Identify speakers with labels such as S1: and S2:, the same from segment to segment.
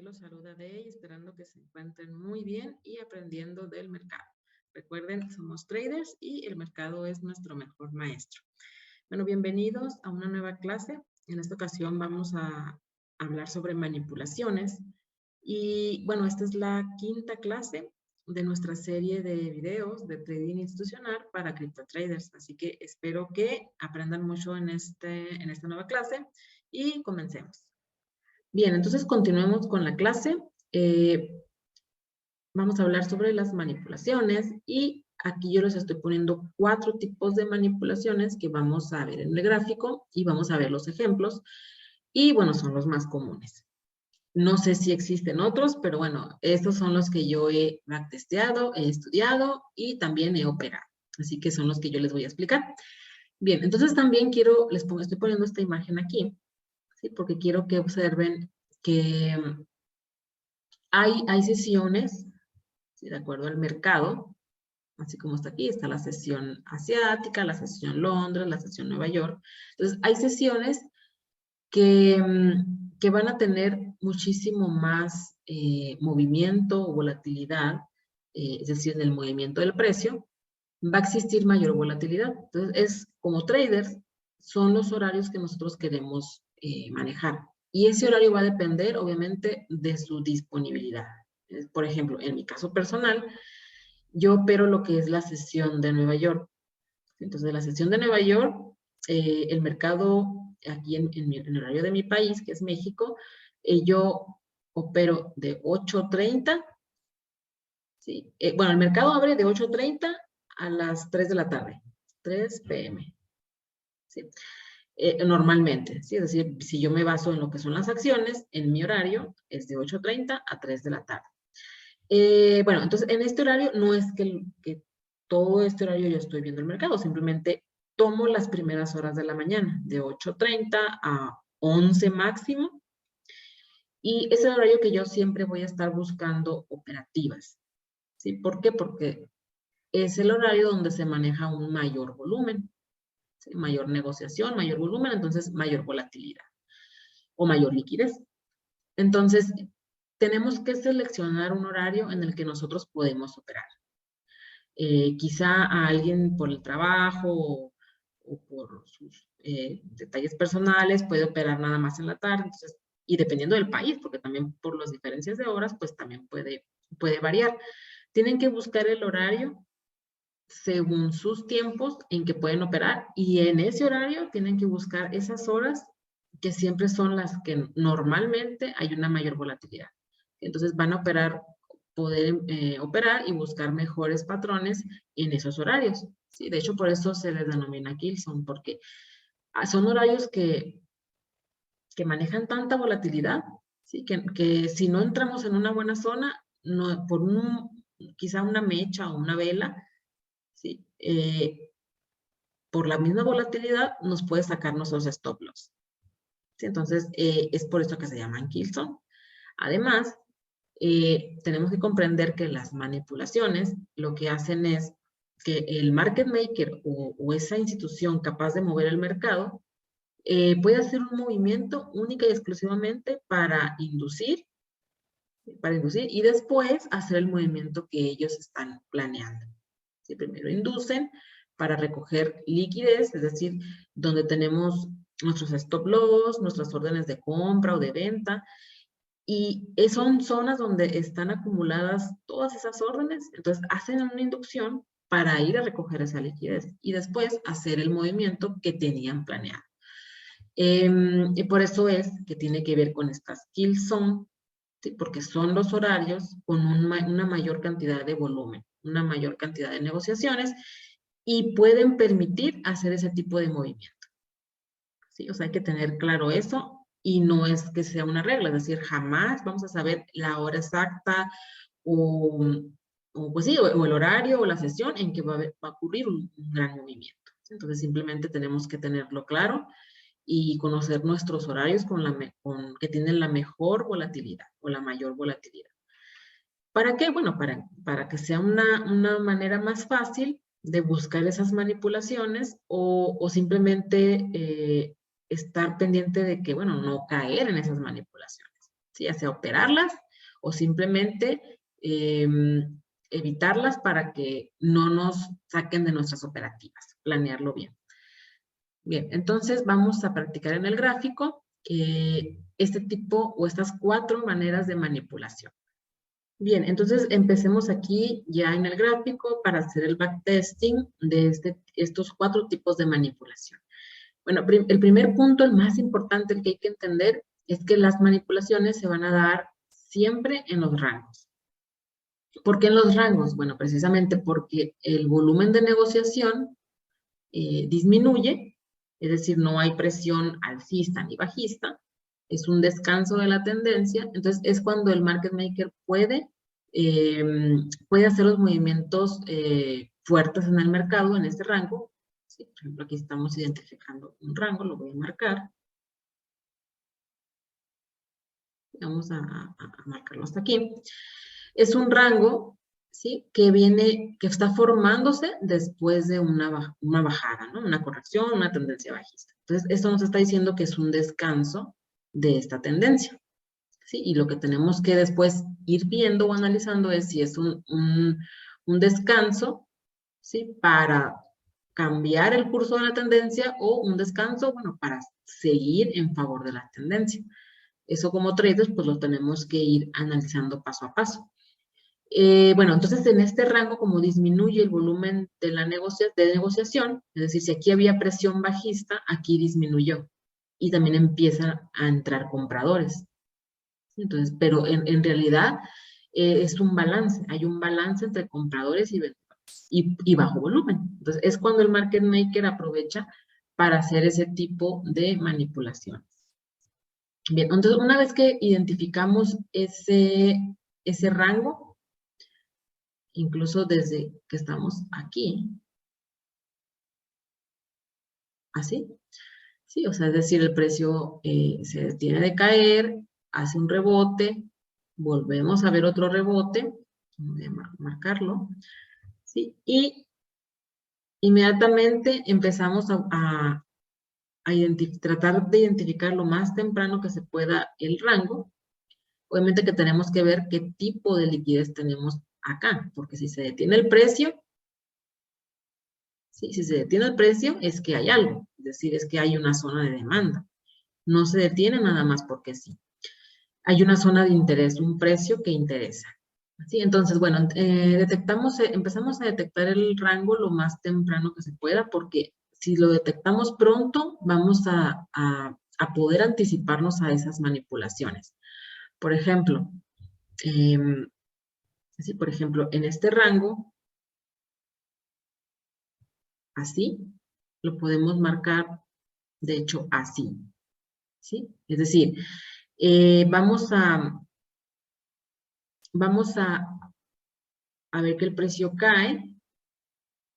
S1: los saluda Dey, esperando que se encuentren muy bien y aprendiendo del mercado. Recuerden, somos traders y el mercado es nuestro mejor maestro. Bueno, bienvenidos a una nueva clase. En esta ocasión vamos a hablar sobre manipulaciones. Y bueno, esta es la quinta clase de nuestra serie de videos de trading institucional para criptotraders. Así que espero que aprendan mucho en esta nueva clase y comencemos. Bien, entonces continuemos con la clase. Vamos a hablar sobre las manipulaciones y aquí yo les estoy poniendo 4 tipos de manipulaciones que vamos a ver en el gráfico y vamos a ver los ejemplos y bueno, son los más comunes. No sé si existen otros, pero bueno, estos son los que yo he backtesteado, he estudiado y también he operado. Así que son los que yo les voy a explicar. Bien, entonces también estoy poniendo esta imagen aquí, ¿sí? Porque quiero que observen que hay sesiones, ¿sí? De acuerdo al mercado, así como está aquí, está la sesión asiática, la sesión Londres, la sesión Nueva York. Entonces, hay sesiones que van a tener muchísimo más movimiento o volatilidad, es decir, en el movimiento del precio, va a existir mayor volatilidad. Entonces, como traders, son los horarios que nosotros queremos manejar. Y ese horario va a depender, obviamente, de su disponibilidad. Por ejemplo, en mi caso personal, yo opero lo que es la sesión de Nueva York. Entonces, la sesión de Nueva York, el mercado aquí en el horario de mi país, que es México, yo opero de 8:30. ¿Sí? Bueno, el mercado abre de 8:30 a las 3 de la tarde, 3 p.m. ¿Sí? Normalmente, ¿sí? Es decir, si yo me baso en lo que son las acciones, en mi horario es de 8:30 a 3 de la tarde. Bueno, entonces en este horario no es que todo este horario yo estoy viendo el mercado, simplemente tomo las primeras horas de la mañana, de 8:30 a 11 máximo, y es el horario que yo siempre voy a estar buscando operativas. ¿Sí? ¿Por qué? Porque es el horario donde se maneja un mayor volumen, ¿sí? Mayor negociación, mayor volumen, entonces mayor volatilidad o mayor liquidez. Entonces, tenemos que seleccionar un horario en el que nosotros podemos operar. Quizá a alguien por el trabajo o por sus detalles personales puede operar nada más en la tarde, entonces, y dependiendo del país, porque también por las diferencias de horas, pues también puede variar. Tienen que buscar el horario según sus tiempos en que pueden operar y en ese horario tienen que buscar esas horas que siempre son las que normalmente hay una mayor volatilidad. Entonces van a poder operar y buscar mejores patrones en esos horarios. ¿Sí? De hecho, por eso se les denomina Kilson, porque son horarios que manejan tanta volatilidad, ¿sí? Que si no entramos en una buena zona, no, quizá una mecha o una vela, ¿sí? Por la misma volatilidad nos puede sacar nuestros stop loss. ¿Sí? Entonces, es por eso que se llaman Kilson. Además, tenemos que comprender que las manipulaciones lo que hacen es que el market maker o esa institución capaz de mover el mercado puede hacer un movimiento única y exclusivamente para inducir y después hacer el movimiento que ellos están planeando. ¿Sí? Primero inducen para recoger liquidez, es decir, donde tenemos nuestros stop loss, nuestras órdenes de compra o de venta, y son zonas donde están acumuladas todas esas órdenes, entonces hacen una inducción para ir a recoger esa liquidez y después hacer el movimiento que tenían planeado. Y por eso es que tiene que ver con estas kill zone, ¿sí? Porque son los horarios con una mayor cantidad de volumen, una mayor cantidad de negociaciones y pueden permitir hacer ese tipo de movimiento. ¿Sí? O sea, hay que tener claro eso y no es que sea una regla, es decir, jamás vamos a saber la hora exacta pues sí, o el horario o la sesión en que va a ocurrir un gran movimiento. Entonces, simplemente tenemos que tenerlo claro y conocer nuestros horarios que tienen la mejor volatilidad o la mayor volatilidad. ¿Para qué? Bueno, para que sea una manera más fácil de buscar esas manipulaciones o simplemente estar pendiente de que, bueno, no caer en esas manipulaciones. ¿sí? Ya sea operarlas o simplemente evitarlas para que no nos saquen de nuestras operativas, planearlo bien. Bien, entonces vamos a practicar en el gráfico este tipo o estas 4 maneras de manipulación. Bien, entonces empecemos aquí ya en el gráfico para hacer el backtesting de estos 4 tipos de manipulación. Bueno, el primer punto, el más importante, el que hay que entender, es que las manipulaciones se van a dar siempre en los rangos. ¿Por qué en los rangos? Bueno, precisamente porque el volumen de negociación disminuye, es decir, no hay presión alcista ni bajista, es un descanso de la tendencia, entonces es cuando el market maker puede hacer los movimientos fuertes en el mercado, en este rango. Sí, por ejemplo, aquí estamos identificando un rango, lo voy a marcar. Vamos a marcarlo hasta aquí. Es un rango, ¿sí? Que está formándose después de una bajada, ¿no? Una corrección, una tendencia bajista. Entonces, esto nos está diciendo que es un descanso de esta tendencia, ¿sí? Y lo que tenemos que después ir viendo o analizando es si es un descanso, ¿sí? Para cambiar el curso de la tendencia o un descanso, bueno, para seguir en favor de la tendencia. Eso como traders, pues lo tenemos que ir analizando paso a paso. Bueno, entonces en este rango, como disminuye el volumen de la negociación, es decir, si aquí había presión bajista, aquí disminuyó. Y también empiezan a entrar compradores. Entonces, pero en realidad es un balance, hay un balance entre compradores y vendedores y bajo volumen. Entonces, es cuando el market maker aprovecha para hacer ese tipo de manipulaciones. Bien, entonces una vez que identificamos ese rango, incluso desde que estamos aquí, así, sí, o sea, es decir, el precio se detiene de caer, hace un rebote, volvemos a ver otro rebote, voy a marcarlo, sí, y inmediatamente empezamos a tratar de identificar lo más temprano que se pueda el rango. Obviamente que tenemos que ver qué tipo de liquidez tenemos acá, porque si se detiene el precio, ¿sí? Si se detiene el precio es que hay algo, es decir, es que hay una zona de demanda. No se detiene nada más porque sí. Hay una zona de interés, un precio que interesa. ¿Sí? Entonces, bueno, empezamos a detectar el rango lo más temprano que se pueda, porque si lo detectamos pronto, vamos a poder anticiparnos a esas manipulaciones. Por ejemplo, por ejemplo, en este rango, así, lo podemos marcar, de hecho, así, ¿sí? Es decir, vamos a ver que el precio cae,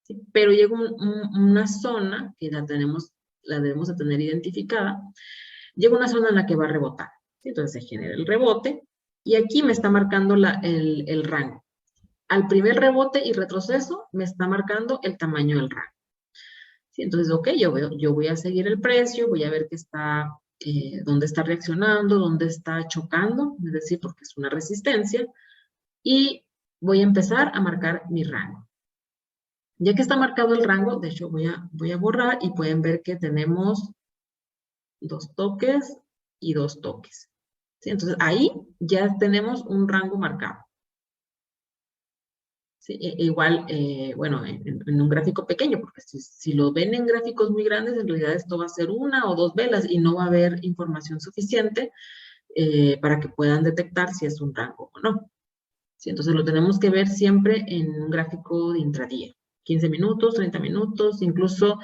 S1: ¿sí? Pero llega una zona que la debemos de tener identificada, llega una zona en la que va a rebotar, ¿sí? Entonces se genera el rebote, y aquí me está marcando el rango. Al primer rebote y retroceso, me está marcando el tamaño del rango. ¿Sí? Entonces, ok, yo voy a seguir el precio, voy a ver qué está, dónde está reaccionando, dónde está chocando, es decir, porque es una resistencia, y voy a empezar a marcar mi rango. Ya que está marcado el rango, de hecho voy a borrar y pueden ver que tenemos 2 toques y 2 toques. ¿Sí? Entonces, ahí ya tenemos un rango marcado. Sí, igual, bueno, en un gráfico pequeño, porque si lo ven en gráficos muy grandes, en realidad esto va a ser 1 o 2 velas y no va a haber información suficiente para que puedan detectar si es un rango o no. Sí, entonces lo tenemos que ver siempre en un gráfico de intradía. 15 minutos, 30 minutos, incluso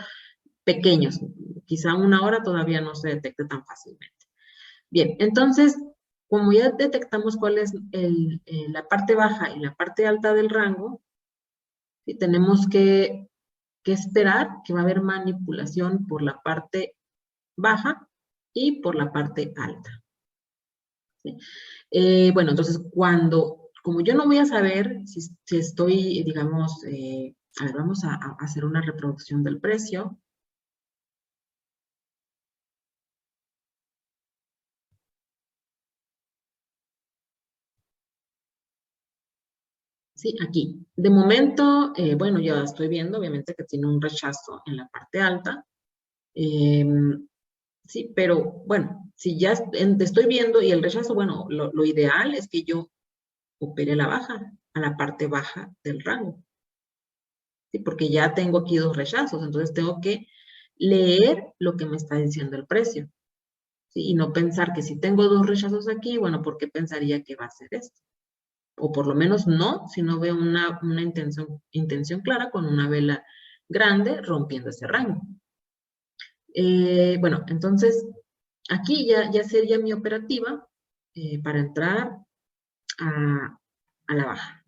S1: pequeños. Quizá 1 hora todavía no se detecte tan fácilmente. Bien, entonces, como ya detectamos cuál es la parte baja y la parte alta del rango, ¿sí? Tenemos que esperar que va a haber manipulación por la parte baja y por la parte alta. ¿Sí? Bueno, entonces como yo no voy a saber si estoy, digamos, a ver, vamos a hacer una reproducción del precio. Sí, aquí. De momento, bueno, ya estoy viendo, obviamente, que tiene un rechazo en la parte alta. Sí, pero bueno, si ya estoy viendo y el rechazo, bueno, lo ideal es que yo opere la baja, a la parte baja del rango. Sí, porque ya tengo aquí dos rechazos, entonces tengo que leer lo que me está diciendo el precio. ¿Sí? Y no pensar que si tengo dos rechazos aquí, bueno, ¿por qué pensaría que va a ser esto? O por lo menos no, si no veo una intención clara con una vela grande rompiendo ese rango. Bueno, entonces aquí ya sería mi operativa para entrar a la baja,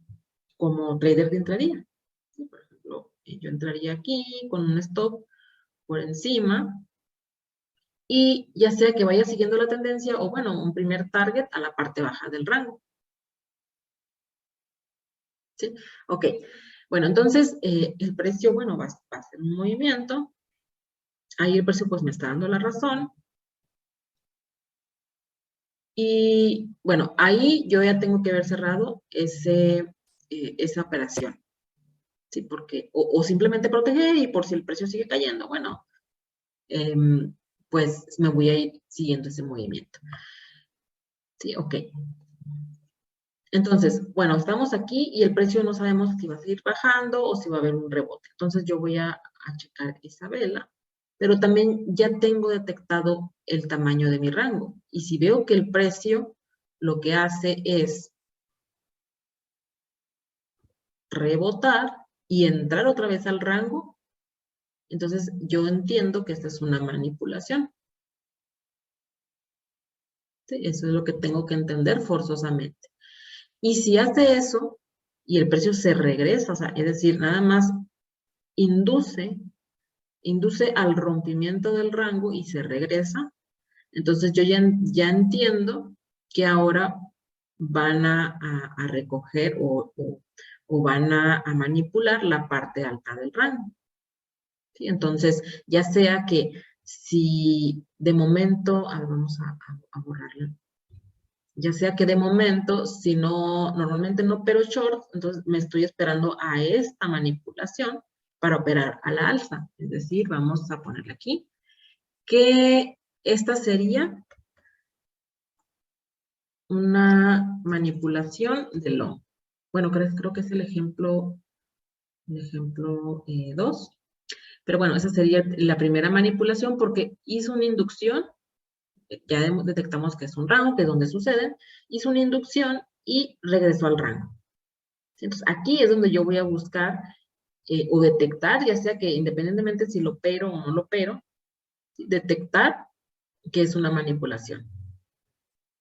S1: como trader de intradía. ¿Sí? Por ejemplo, yo entraría aquí con un stop por encima y ya sea que vaya siguiendo la tendencia o bueno, un primer target a la parte baja del rango. ¿Sí? Ok. Bueno, entonces el precio, bueno, va a hacer un movimiento. Ahí el precio pues me está dando la razón. Y bueno, ahí yo ya tengo que haber cerrado esa operación. ¿Sí? Porque, o simplemente proteger y por si el precio sigue cayendo, bueno, pues me voy a ir siguiendo ese movimiento. Sí, ok. Entonces, bueno, estamos aquí y el precio no sabemos si va a seguir bajando o si va a haber un rebote. Entonces yo voy a checar esa vela, pero también ya tengo detectado el tamaño de mi rango. Y si veo que el precio lo que hace es rebotar y entrar otra vez al rango, entonces yo entiendo que esta es una manipulación. ¿Sí? Eso es lo que tengo que entender forzosamente. Y si hace eso y el precio se regresa, o sea, es decir, nada más induce al rompimiento del rango y se regresa, entonces yo ya entiendo que ahora van a recoger o van a manipular la parte alta del rango. ¿Sí? Entonces, ya sea que si de momento, a ver, vamos a borrarlo, ya sea que de momento, si no, normalmente no opero short, entonces me estoy esperando a esta manipulación para operar a la alza. Es decir, vamos a ponerle aquí, que esta sería una manipulación de long. Bueno, creo que es el ejemplo 2. Pero bueno, esa sería la primera manipulación porque hizo una inducción, ya detectamos que es un rango, que es donde sucede, hizo una inducción y regresó al rango. Entonces, aquí es donde yo voy a buscar o detectar, ya sea que independientemente si lo opero o no lo opero, detectar que es una manipulación.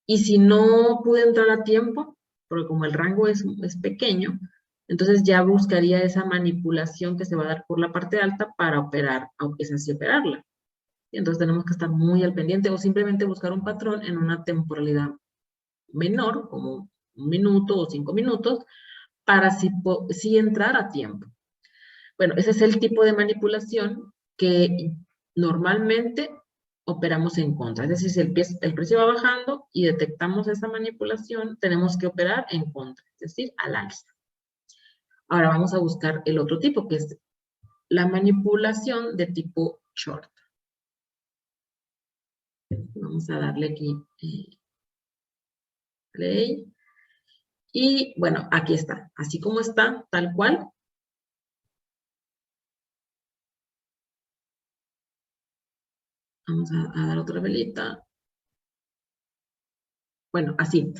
S1: Y si no pude entrar a tiempo, porque como el rango es pequeño, entonces ya buscaría esa manipulación que se va a dar por la parte alta para operar, aunque es así operarla. Entonces tenemos que estar muy al pendiente o simplemente buscar un patrón en una temporalidad menor, como 1 minuto o 5 minutos, para si entrar a tiempo. Bueno, ese es el tipo de manipulación que normalmente operamos en contra. Es decir, si el precio va bajando y detectamos esa manipulación, tenemos que operar en contra, es decir, al alza. Ahora vamos a buscar el otro tipo, que es la manipulación de tipo short. Vamos a darle aquí play. Y bueno, aquí está. Así como está, tal cual. Vamos a dar otra velita. Bueno, así.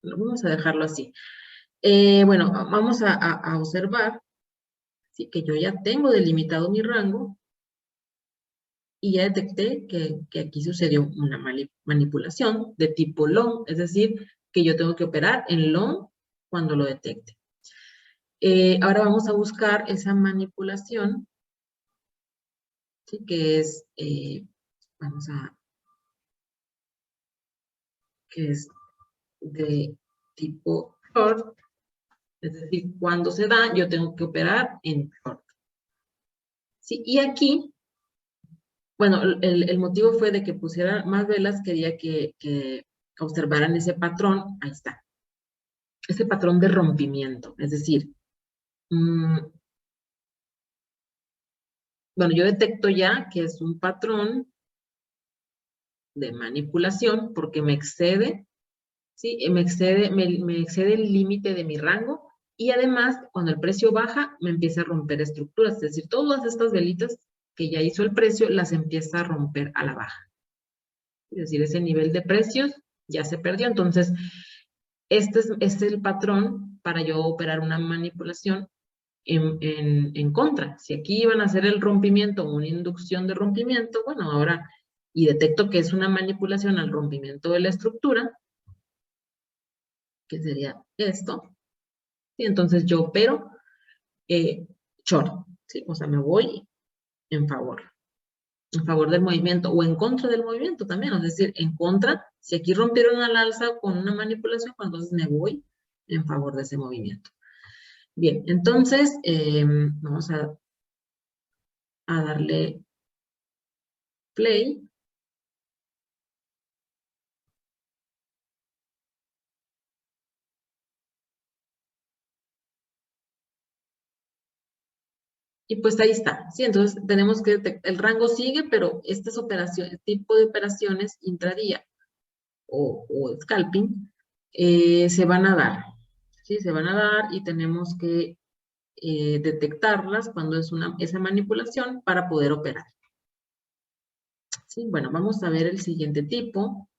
S1: Vamos a dejarlo así. Bueno, vamos a observar, ¿sí? Que yo ya tengo delimitado mi rango y ya detecté que aquí sucedió una manipulación de tipo long, es decir, que yo tengo que operar en long cuando lo detecte. Ahora vamos a buscar esa manipulación, ¿sí? Que es, que es de tipo short, es decir, cuando se da, yo tengo que operar en short. ¿Sí? Y aquí, bueno, el motivo fue de que pusiera más velas, quería que observaran ese patrón, ahí está, ese patrón de rompimiento, es decir, bueno, yo detecto ya que es un patrón de manipulación porque me excede, ¿sí? Me excede el límite de mi rango y además, cuando el precio baja, me empieza a romper estructuras, es decir, todas estas velitas que ya hizo el precio, las empieza a romper a la baja. Es decir, ese nivel de precios ya se perdió. Entonces, este es el patrón para yo operar una manipulación en contra. Si aquí iban a hacer el rompimiento o una inducción de rompimiento, bueno, ahora, y detecto que es una manipulación al rompimiento de la estructura, que sería esto, y entonces yo opero short, ¿sí? O sea, me voy en favor del movimiento o en contra del movimiento también, es decir, en contra, si aquí rompieron al alza con una manipulación, pues entonces me voy en favor de ese movimiento. Bien, entonces vamos a darle play. Y pues ahí está, ¿sí? Entonces tenemos que detectar, el rango sigue, pero estas operaciones, tipo de operaciones intradía o scalping, se van a dar, ¿sí? Se van a dar y tenemos que detectarlas cuando es esa manipulación para poder operar. ¿Sí? Bueno, vamos a ver el siguiente tipo.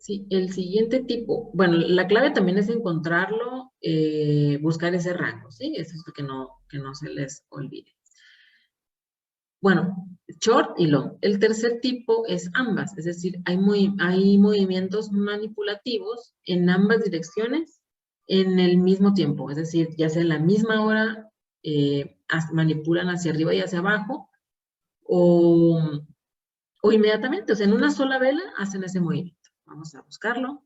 S1: Sí, el siguiente tipo, bueno, la clave también es encontrarlo, buscar ese rango, ¿sí? Eso es que no se les olvide. Bueno, short y long. El tercer tipo es ambas, es decir, hay movimientos manipulativos en ambas direcciones en el mismo tiempo, es decir, ya sea en la misma hora, manipulan hacia arriba y hacia abajo, o, o inmediatamente, o sea, en una sola vela hacen ese movimiento. Vamos a buscarlo.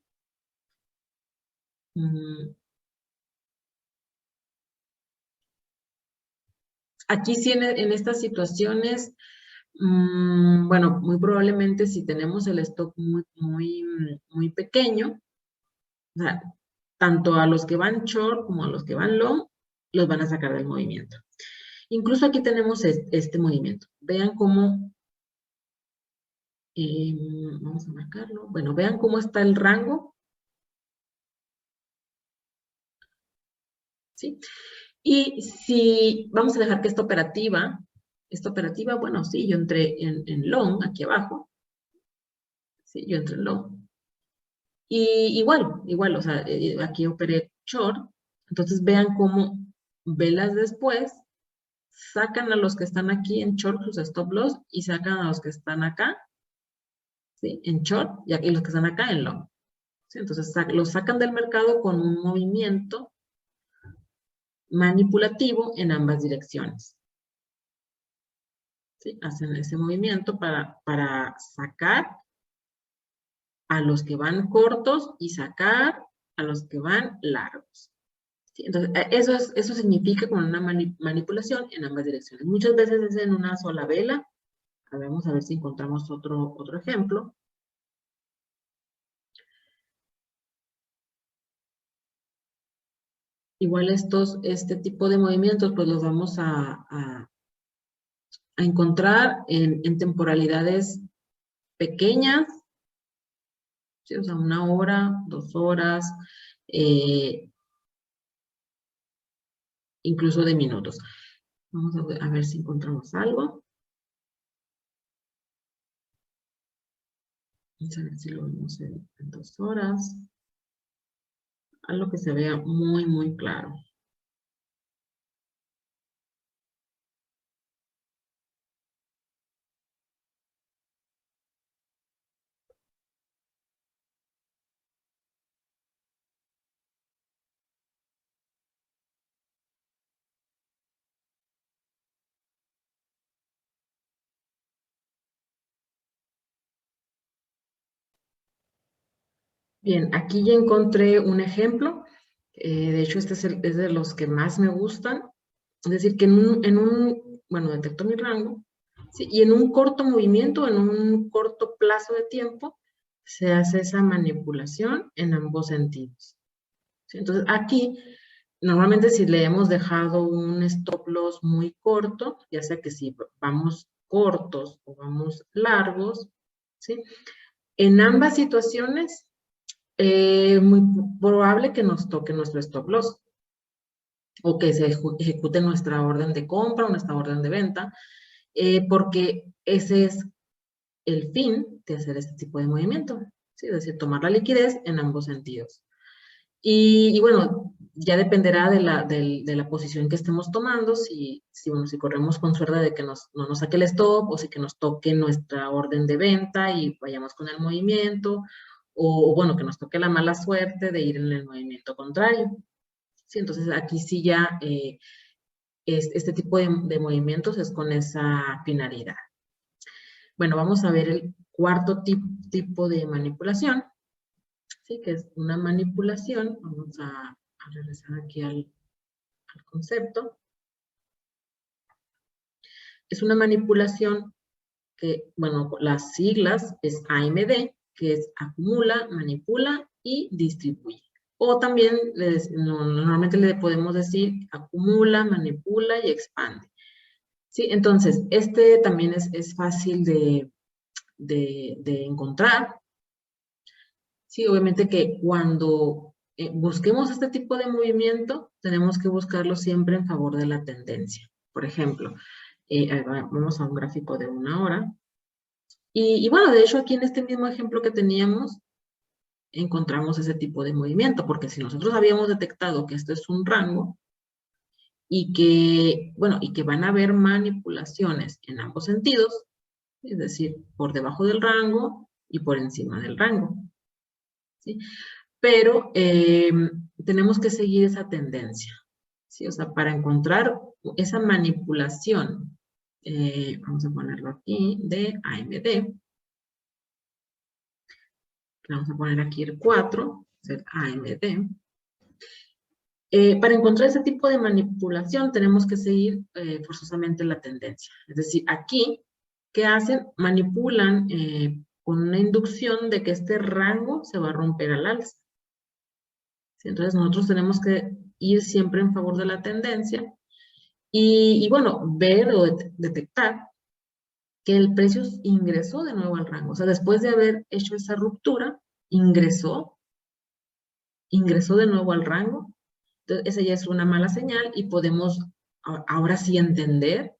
S1: Aquí sí en estas situaciones, bueno, muy probablemente si tenemos el stock muy pequeño, o sea, tanto a los que van short como a los que van long, los van a sacar del movimiento. Incluso aquí tenemos este movimiento. Vean cómo, vamos a marcarlo. Bueno, vean cómo está el rango, ¿sí? Y si vamos a dejar que esta operativa, bueno, sí, yo entré en long, aquí abajo, sí, yo entré en long. Y igual, o sea, aquí operé short, entonces vean cómo velas después sacan a los que están aquí en short sus stop loss y sacan a los que están acá, ¿sí? En short y los que están acá en long. ¿Sí? Entonces los sacan del mercado con un movimiento manipulativo en ambas direcciones. ¿Sí? Hacen ese movimiento para sacar a los que van cortos y sacar a los que van largos. ¿Sí? Entonces, eso significa con una manipulación en ambas direcciones. Muchas veces es en una sola vela. Vamos a ver si encontramos otro ejemplo. Igual este tipo de movimientos, pues los vamos a encontrar en temporalidades pequeñas, ¿sí? O sea, 1 hora, 2 horas, eh, incluso de minutos. Vamos a ver si encontramos algo. Vamos a ver si lo vemos en 2 horas. Algo que se vea muy claro. Bien, aquí ya encontré un ejemplo. De hecho, este es de los que más me gustan. Es decir, que bueno, detecto mi rango, ¿sí? Y en un corto movimiento, en un corto plazo de tiempo, se hace esa manipulación en ambos sentidos. ¿Sí? Entonces, aquí, normalmente si le hemos dejado un stop loss muy corto, ya sea que si vamos cortos o vamos largos, ¿sí? En ambas situaciones, muy probable que nos toque nuestro stop loss o que se ejecute nuestra orden de compra o nuestra orden de venta, porque ese es el fin de hacer este tipo de movimiento, ¿sí? Es decir, tomar la liquidez en ambos sentidos. Y bueno, ya dependerá de la posición que estemos tomando, bueno, si corremos con suerte de que no nos saque el stop, o si que nos toque nuestra orden de venta y vayamos con el movimiento, o bueno, que nos toque la mala suerte de ir en el movimiento contrario. Sí, entonces aquí sí ya este tipo de movimientos es con esa finalidad. Bueno, vamos a ver el cuarto tipo de manipulación, ¿sí? Que es una manipulación. Vamos a regresar aquí al concepto. Es una manipulación que, bueno, las siglas es AMD, que es acumula, manipula y distribuye. O también normalmente le podemos decir acumula, manipula y expande. Sí, entonces, este también es fácil de encontrar. Sí, obviamente que cuando busquemos este tipo de movimiento, tenemos que buscarlo siempre en favor de la tendencia. Por ejemplo, vamos a un gráfico de 1 hora. Y bueno, de hecho aquí en este mismo ejemplo que teníamos, encontramos ese tipo de movimiento, porque si nosotros habíamos detectado que esto es un rango y que, bueno, y que van a haber manipulaciones en ambos sentidos, es decir, por debajo del rango y por encima del rango, ¿sí? Pero tenemos que seguir esa tendencia, ¿sí? O sea, para encontrar esa manipulación, vamos a ponerlo aquí, de AMD, vamos a poner aquí el 4, el AMD. Para encontrar ese tipo de manipulación tenemos que seguir forzosamente la tendencia. Es decir, aquí, ¿qué hacen? Manipulan con una inducción de que este rango se va a romper al alza. ¿Sí? Entonces nosotros tenemos que ir siempre en favor de la tendencia y bueno, ver o detectar que el precio ingresó de nuevo al rango. O sea, después de haber hecho esa ruptura, ingresó de nuevo al rango. Entonces, esa ya es una mala señal y podemos ahora sí entender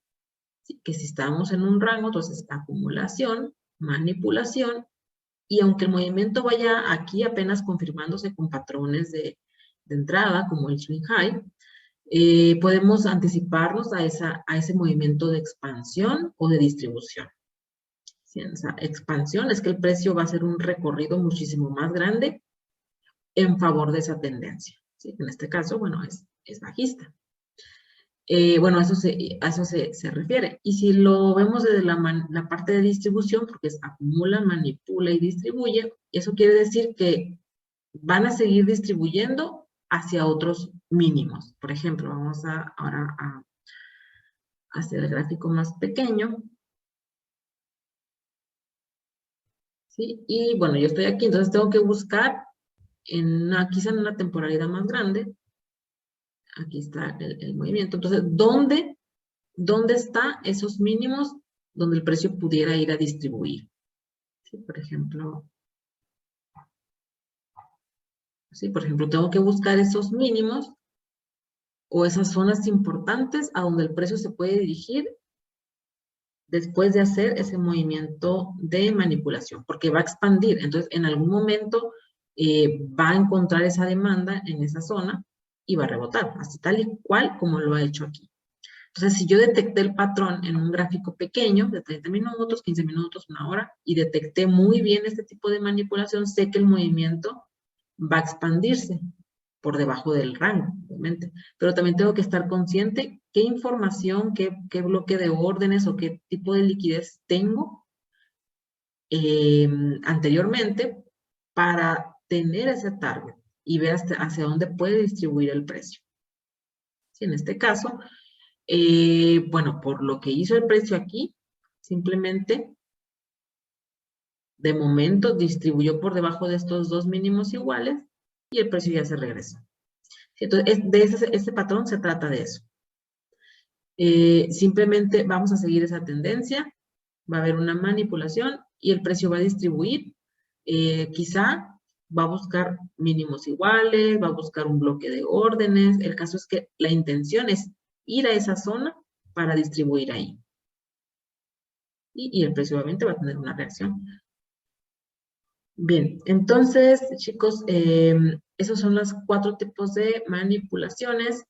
S1: que si estamos en un rango, entonces acumulación, manipulación, y aunque el movimiento vaya aquí apenas confirmándose con patrones de entrada, como el swing high, podemos anticiparnos a ese movimiento de expansión o de distribución. ¿Sí? O sea, expansión es que el precio va a hacer un recorrido muchísimo más grande en favor de esa tendencia. ¿Sí? En este caso, bueno, es bajista. Bueno, a eso se refiere. Y si lo vemos desde la parte de distribución, porque es acumula, manipula y distribuye, eso quiere decir que van a seguir distribuyendo hacia otros mínimos. Por ejemplo, vamos ahora a hacer el gráfico más pequeño. ¿Sí? Y bueno, yo estoy aquí, entonces tengo que buscar quizá en una temporalidad más grande. Aquí está el movimiento. Entonces, ¿dónde están esos mínimos donde el precio pudiera ir a distribuir? ¿Sí? Por ejemplo, tengo que buscar esos mínimos o esas zonas importantes a donde el precio se puede dirigir después de hacer ese movimiento de manipulación, porque va a expandir. Entonces, en algún momento va a encontrar esa demanda en esa zona y va a rebotar, así tal y cual como lo ha hecho aquí. Entonces, si yo detecté el patrón en un gráfico pequeño de 30 minutos, 15 minutos, 1 hora, y detecté muy bien este tipo de manipulación, sé que el movimiento va a expandirse por debajo del rango, obviamente. Pero también tengo que estar consciente qué información, qué bloque de órdenes o qué tipo de liquidez tengo anteriormente para tener ese target y ver hacia dónde puede distribuir el precio. Sí, en este caso, Bueno, por lo que hizo el precio aquí, simplemente de momento distribuyó por debajo de estos dos mínimos iguales y el precio ya se regresó. Entonces, ese patrón se trata de eso. Simplemente vamos a seguir esa tendencia, va a haber una manipulación y el precio va a distribuir. Quizá va a buscar mínimos iguales, va a buscar un bloque de órdenes. El caso es que la intención es ir a esa zona para distribuir ahí. Y el precio obviamente va a tener una reacción. Bien, entonces, chicos, esos son los 4 tipos de manipulaciones.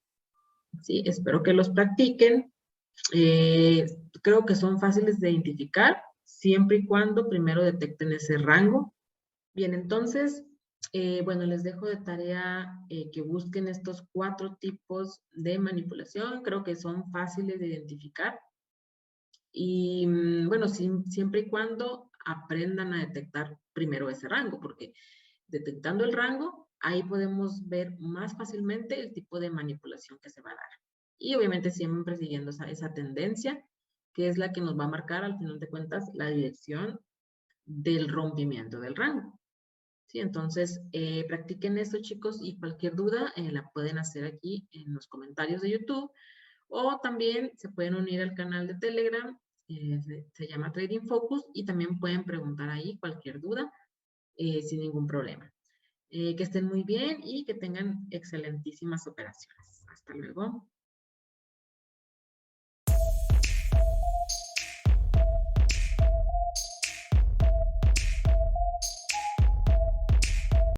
S1: ¿Sí? Espero que los practiquen. Creo que son fáciles de identificar, siempre y cuando primero detecten ese rango. Bien, entonces, bueno, les dejo de tarea que busquen estos 4 tipos de manipulación. Creo que son fáciles de identificar. Y bueno, siempre y cuando aprendan a detectar primero ese rango, porque detectando el rango, ahí podemos ver más fácilmente el tipo de manipulación que se va a dar. Y obviamente siempre siguiendo esa tendencia, que es la que nos va a marcar al final de cuentas la dirección del rompimiento del rango. Sí, entonces practiquen esto, chicos, y cualquier duda la pueden hacer aquí en los comentarios de YouTube o también se pueden unir al canal de Telegram, se llama Trading Focus y también pueden preguntar ahí cualquier duda sin ningún problema. Que estén muy bien y que tengan excelentísimas operaciones. Hasta luego.